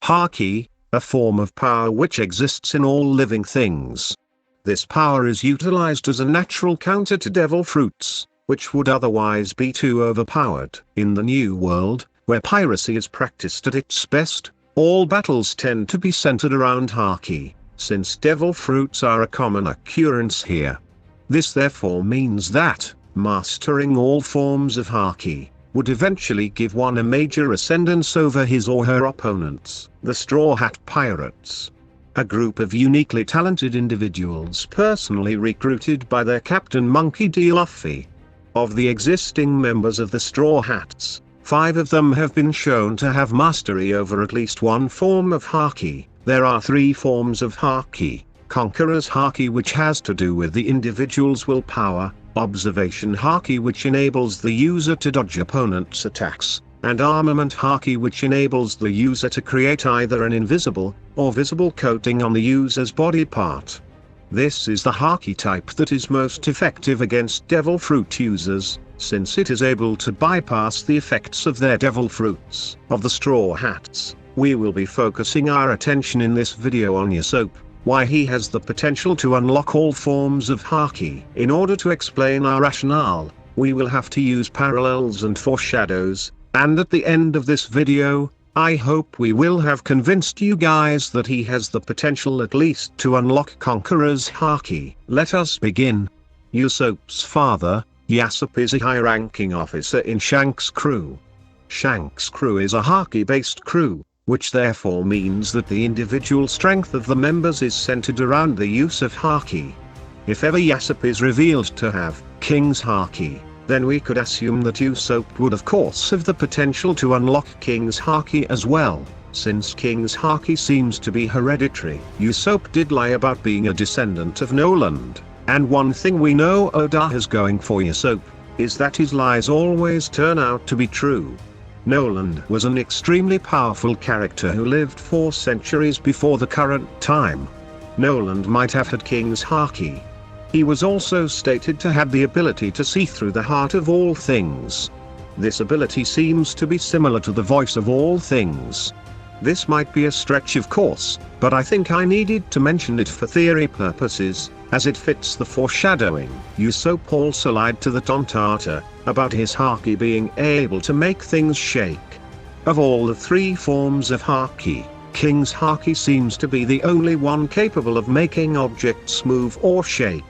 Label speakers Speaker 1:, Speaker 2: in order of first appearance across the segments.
Speaker 1: Haki, a form of power which exists in all living things. This power is utilized as a natural counter to devil fruits, which would otherwise be too overpowered. In the New World, where piracy is practiced at its best, all battles tend to be centered around Haki, since devil fruits are a common occurrence here. This therefore means that, mastering all forms of Haki, would eventually give one a major ascendance over his or her opponents, the Straw Hat Pirates. A group of uniquely talented individuals personally recruited by their captain Monkey D. Luffy. Of the existing members of the Straw Hats, 5 of them have been shown to have mastery over at least one form of Haki. There are 3 forms of Haki: Conqueror's Haki, which has to do with the individual's willpower, Observation Haki, which enables the user to dodge opponents' attacks, and Armament Haki, which enables the user to create either an invisible or visible coating on the user's body part. This is the Haki type that is most effective against devil fruit users, since it is able to bypass the effects of their devil fruits. Of the Straw Hats, we will be focusing our attention in this video on Usopp, why he has the potential to unlock all forms of Haki. In order to explain our rationale, we will have to use parallels and foreshadows, and at the end of this video, I hope we will have convinced you guys that he has the potential at least to unlock Conqueror's Haki. Let us begin. Usopp's father, Usopp, is a high-ranking officer in Shanks' crew. Shanks' crew is a Haki-based crew, which therefore means that the individual strength of the members is centered around the use of Haki. If ever Usopp is revealed to have King's Haki, then we could assume that Usopp would of course have the potential to unlock King's Haki as well, since King's Haki seems to be hereditary. Usopp did lie about being a descendant of Noland, and one thing we know Oda has going for Usopp, is that his lies always turn out to be true. Noland was an extremely powerful character who lived 4 centuries before the current time. Noland might have had King's Haki. He was also stated to have the ability to see through the heart of all things. This ability seems to be similar to the voice of all things. This might be a stretch of course, but I think I needed to mention it for theory purposes, as it fits the foreshadowing. Usopp also lied to the Tontata about his Haki being able to make things shake. Of all the 3 forms of Haki, King's Haki seems to be the only one capable of making objects move or shake.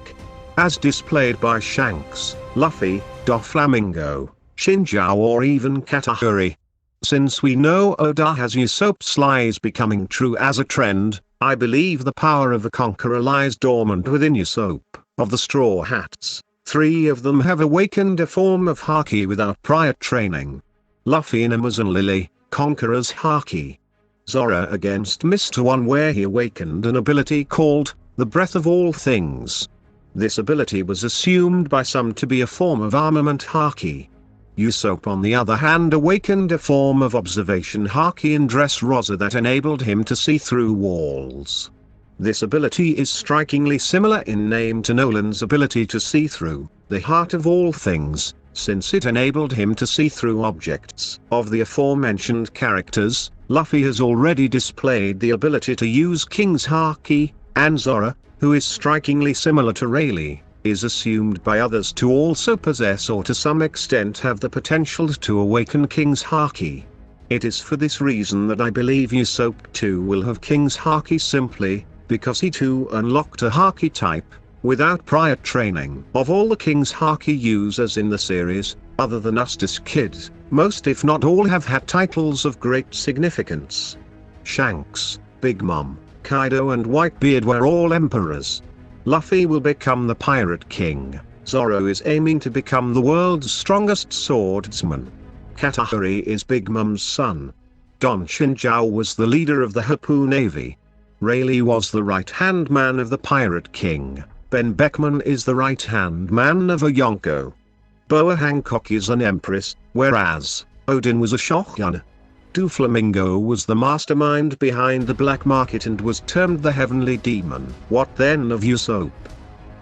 Speaker 1: As displayed by Shanks, Luffy, Doflamingo, Shinjao, or even Katahuri. Since we know Oda has Usopp's lies becoming true as a trend, I believe the power of the Conqueror lies dormant within Usopp. Of the Straw Hats, 3 of them have awakened a form of Haki without prior training. Luffy in Amazon Lily, Conqueror's Haki. Zoro against Mr. One, where he awakened an ability called the Breath of All Things. This ability was assumed by some to be a form of Armament Haki. Usopp on the other hand awakened a form of Observation Haki in Dressrosa that enabled him to see through walls. This ability is strikingly similar in name to Noland's ability to see through the heart of all things, since it enabled him to see through objects. Of the aforementioned characters, Luffy has already displayed the ability to use King's Haki, and Zoro, who is strikingly similar to Rayleigh, is assumed by others to also possess or to some extent have the potential to awaken King's Haki. It is for this reason that I believe Usopp too will have King's Haki, simply because he too unlocked a Haki type without prior training. Of all the King's Haki users in the series, other than Ustas Kid, most if not all have had titles of great significance. Shanks, Big Mom, Kaido and Whitebeard were all emperors. Luffy will become the Pirate King. Zoro is aiming to become the world's strongest swordsman. Katahuri is Big Mom's son. Don Shinjao was the leader of the Happu Navy. Rayleigh was the right-hand man of the Pirate King. Ben Beckman is the right-hand man of a Yonko. Boa Hancock is an empress, whereas Odin was a shogun. Doflamingo was the mastermind behind the black market and was termed the Heavenly Demon. What then of Usopp?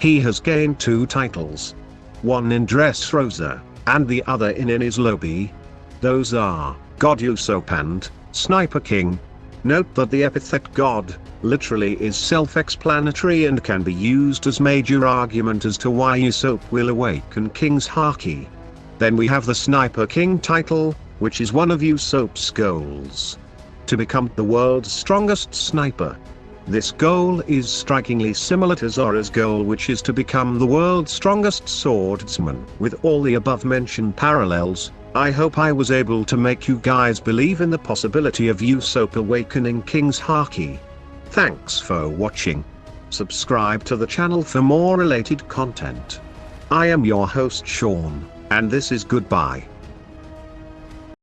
Speaker 1: He has gained 2 titles. One in Dressrosa, and the other in Enies Lobby. Those are God Usopp and Sniper King. Note that the epithet God literally is self-explanatory and can be used as major argument as to why Usopp will awaken King's Haki. Then we have the Sniper King title, which is one of Usopp's goals. To become the world's strongest sniper. This goal is strikingly similar to Zora's goal, which is to become the world's strongest swordsman. With all the above mentioned parallels, I hope I was able to make you guys believe in the possibility of Usopp awakening King's Haki. Thanks for watching. Subscribe to the channel for more related content. I am your host Sean, and this is goodbye.